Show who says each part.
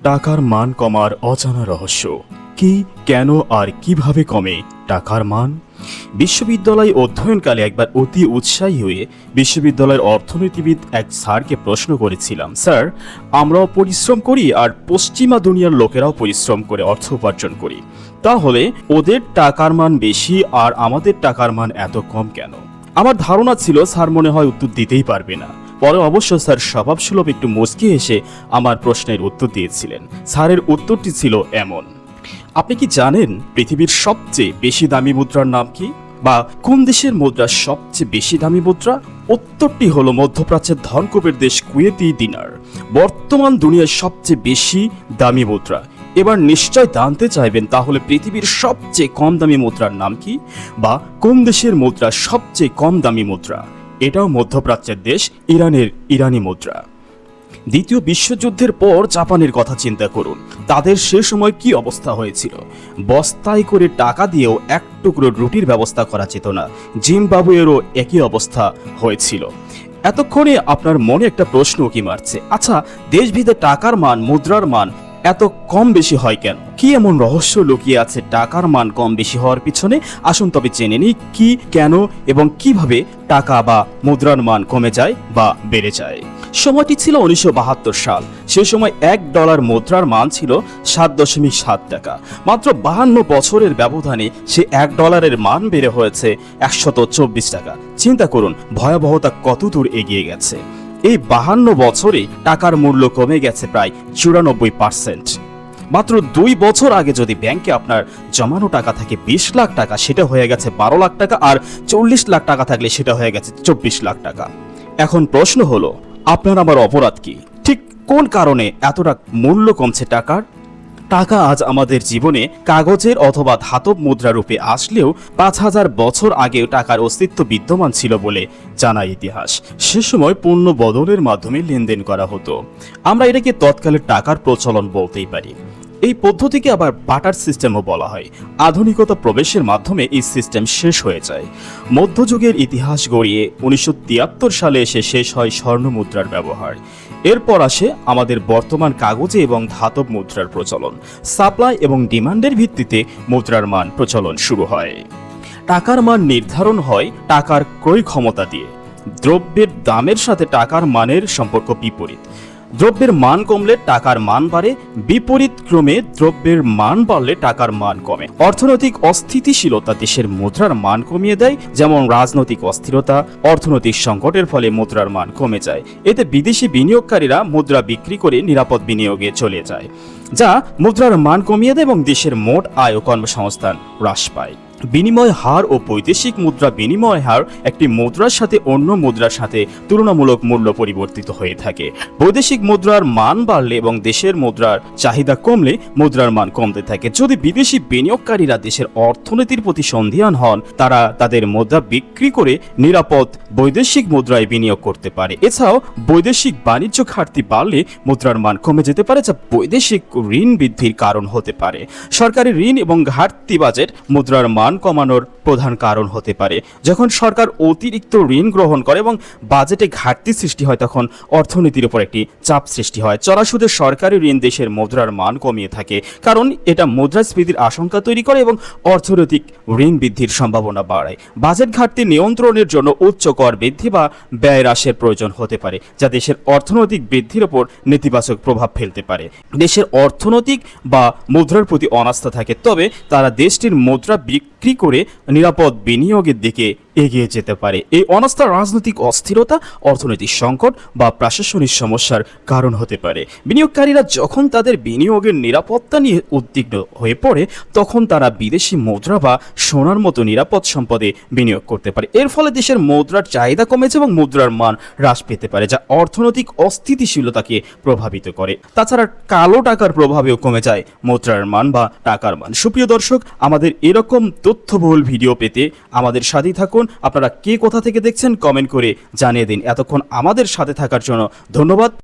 Speaker 1: টাকার মান কমার অজানা রহস্য কি, কেন আর কিভাবে কমে টাকার মান? বিশ্ববিদ্যালয় অধ্যয়নকালে একবার অতি উৎসাহী হয়ে বিশ্ববিদ্যালয়ের অর্থনীতিবিদ এক স্যারকে প্রশ্ন করেছিলাম, স্যার, আমরাও পরিশ্রম করি আর পশ্চিমা দুনিয়ার লোকেরাও পরিশ্রম করে অর্থ উপার্জন করি, তাহলে ওদের টাকার মান বেশি আর আমাদের টাকার মান এত কম কেন? আমার ধারণা ছিল স্যার মনে হয় উত্তর দিতেই পারবে না। পরে অবশ্য স্যার স্বভাবসুলভ একটু মুচকি এসে আমার প্রশ্নের উত্তর দিয়েছিলেন। স্যারের উত্তরটি ছিল এমন: আপনি কি জানেন পৃথিবীর সবচেয়ে বেশি দামি মুদ্রার নাম কি, বা কোন দেশের মুদ্রা সবচেয়ে বেশি দামি মুদ্রা? উত্তরটি হলো মধ্যপ্রাচ্যের ধনকুবের দেশ কুয়েতি দিনার, বর্তমান দুনিয়ার সবচেয়ে বেশি দামি মুদ্রা। এবার নিশ্চয় জানতে চাইবেন, তাহলে পৃথিবীর সবচেয়ে কম দামি মুদ্রার নাম কি, বা কোন দেশের মুদ্রা সবচেয়ে কম দামি মুদ্রা? এটাও মধ্যপ্রাচ্যের দেশ ইরানের ইরানি মুদ্রা। দ্বিতীয় বিশ্বযুদ্ধের পর জাপানের কথা চিন্তা করুন, তাদের সে সময় কি অবস্থা হয়েছিল। বস্তায় করে টাকা দিয়েও এক টুকরো রুটির ব্যবস্থা করা যেত না। জিম্বাবুয়েরও একই অবস্থা হয়েছিল। এতক্ষণে আপনার মনে একটা প্রশ্ন কি মারছে, আচ্ছা, দেশভেদে টাকার মান, মুদ্রার মান এত কম বেশি হয় কেন? কি এমন রহস্য লুকিয়ে আছে টাকার মান কম বেশি হওয়ার পিছনে? আসুন তবে জেনে নিই কি, কেন এবং কিভাবে টাকা বা মুদ্রার মান কমে যায় বা বেড়ে যায়। সময়টি ছিল 1972 সাল। সে সময় $1 মুদ্রার মান ছিল 7.7 টাকা। মাত্র 52 বছরের ব্যবধানে সে $1 মান বেড়ে হয়েছে 124 টাকা। চিন্তা করুন ভয়াবহতা কতদূর এগিয়ে গেছে। এই 52 বছরে টাকার মূল্য কমে গেছে প্রায় 94%। মাত্র 2 বছর আগে যদি ব্যাংকে আপনার জমানো টাকা থাকে 20 লাখ টাকা, সেটা হয়ে গেছে 12 লাখ টাকা, আর 40 লাখ টাকা থাকলে সেটা হয়ে গেছে 24 লাখ টাকা। এখন প্রশ্ন হলো, আপনার আমার অপরাধ কি? ঠিক কোন কারণে এতটা মূল্য কমছে টাকার? টাকা আজ আমাদের জীবনে কাগজের অথবা ধাতব মুদ্রা রূপে আসলেও 5000 বছর আগেও টাকার অস্তিত্ব বিদ্যমান ছিল বলে জানায় ইতিহাস। সে সময় পণ্য বদলের মাধ্যমে লেনদেন করা হতো। আমরা এটাকে তৎকালের টাকার প্রচলন বলতেই পারি। এই পদ্ধতিকে আবার বাটার সিস্টেমও বলা হয়। আধুনিকতা প্রবেশের মাধ্যমে এই সিস্টেম শেষ হয়ে যায়। মধ্যযুগের ইতিহাস গড়িয়ে 1973 সালে এসে শেষ হয় স্বর্ণ মুদ্রার ব্যবহার। এরপর আসে আমাদের বর্তমান কাগজে এবং ধাতব মুদ্রার প্রচলন। সাপ্লাই এবং ডিমান্ডের ভিত্তিতে মুদ্রার মান প্রচলন শুরু হয়। টাকার মান নির্ধারণ হয় টাকার ক্রয় ক্ষমতা দিয়ে। দ্রব্যের দামের সাথে টাকার মানের সম্পর্ক বিপরীত। দ্রব্যের মান কমলে টাকার মান বাড়ে, বিপরীত ক্রমে দ্রব্যের মান বাড়লে টাকার মান কমে। অর্থনৈতিক অস্থিতিশীলতা দেশের মুদ্রার মান কমিয়ে দেয়, যেমন রাজনৈতিক অস্থিরতা, অর্থনৈতিক সংকটের ফলে মুদ্রার মান কমে যায়। এতে বিদেশি বিনিয়োগকারীরা মুদ্রা বিক্রি করে নিরাপদ বিনিয়োগে চলে যায়, যা মুদ্রার মান কমিয়ে দেয় এবং দেশের মোট আয় ও কর্মসংস্থান হ্রাস পায়। বিনিময় হার ও বৈদেশিক মুদ্রা বিনিময় হার একটি মুদ্রার সাথে অন্য মুদ্রার সাথে তুলনামূলক মূল্য পরিবর্তিত হয়ে থাকে। বৈদেশিক মুদ্রার মান বাড়লে এবং দেশের মুদ্রার চাহিদা কমলে মুদ্রার মান কমতে থাকে। যদি বিদেশি বিনিয়োগকারীরা দেশের অর্থনীতির প্রতি সন্দিহান হন, তারা তাদের মুদ্রা বিক্রি করে নিরাপদ বৈদেশিক মুদ্রায় বিনিয়োগ করতে পারে। এছাড়াও বৈদেশিক বাণিজ্য ঘাটতি বাড়লে মুদ্রার মান কমে যেতে পারে, যা বৈদেশিক ঋণ বৃদ্ধির কারণ হতে পারে। সরকারি ঋণ এবং ঘাটতি বাজেট মুদ্রার মান কমানোর প্রধান কারণ হতে পারে। যখন সরকার অতিরিক্ত ঋণ গ্রহণ করে এবং বাজেটে ঘাটতি সৃষ্টি হয়, তখন অর্থনীতির উপর একটি চাপ সৃষ্টি হয়। চড়া সুদের সরকারি ঋণ দেশের মুদ্রার মান কমিয়ে থাকে, কারণ এটা মুদ্রাস্ফীতির আশঙ্কা তৈরি করে এবং অর্থনৈতিক ঋণ বৃদ্ধির সম্ভাবনা বাড়ায়। বাজেট ঘাটতি নিয়ন্ত্রণের জন্য উচ্চ কর বৃদ্ধি বা ব্যয় হ্রাসের প্রয়োজন হতে পারে, যা দেশের অর্থনৈতিক বৃদ্ধির উপর নেতিবাচক প্রভাব ফেলতে পারে। দেশের অর্থনৈতিক বা মুদ্রার প্রতি অনাস্থা থাকে, তবে তারা দেশটির মুদ্রা বিক্রি করে নিরাপদ বিনিয়োগের দিকে এগিয়ে যেতে পারে। এই অনাস্থা রাজনৈতিক অস্থিরতা, অর্থনৈতিক সংকট বা প্রশাসনিক সমস্যার কারণ হতে পারে। বিনিয়োগকারীরা যখন তাদের বিনিয়োগের নিরাপত্তা নিয়ে উদ্বিগ্ন হয়ে পড়ে, তখন তারা বিদেশি মুদ্রা বা সোনার মতো নিরাপদ সম্পদে বিনিয়োগ করতে পারে। এর ফলে দেশের মুদ্রার চাহিদা কমেছে এবং মুদ্রার মান হ্রাস পেতে পারে, যা অর্থনৈতিক অস্থিতিশীলতাকে প্রভাবিত করে। তাছাড়া কালো টাকার প্রভাবেও কমে যায় মুদ্রার মান বা টাকার মান। সুপ্রিয় দর্শক, আমাদের এরকম তথ্যবহুল ভিডিও পেতে আমাদের সাথেই থাকুন। আপনারা কে কোথা থেকে দেখছেন কমেন্ট করে জানিয়ে দিন। এতক্ষণ আমাদের সাথে থাকার জন্য ধন্যবাদ।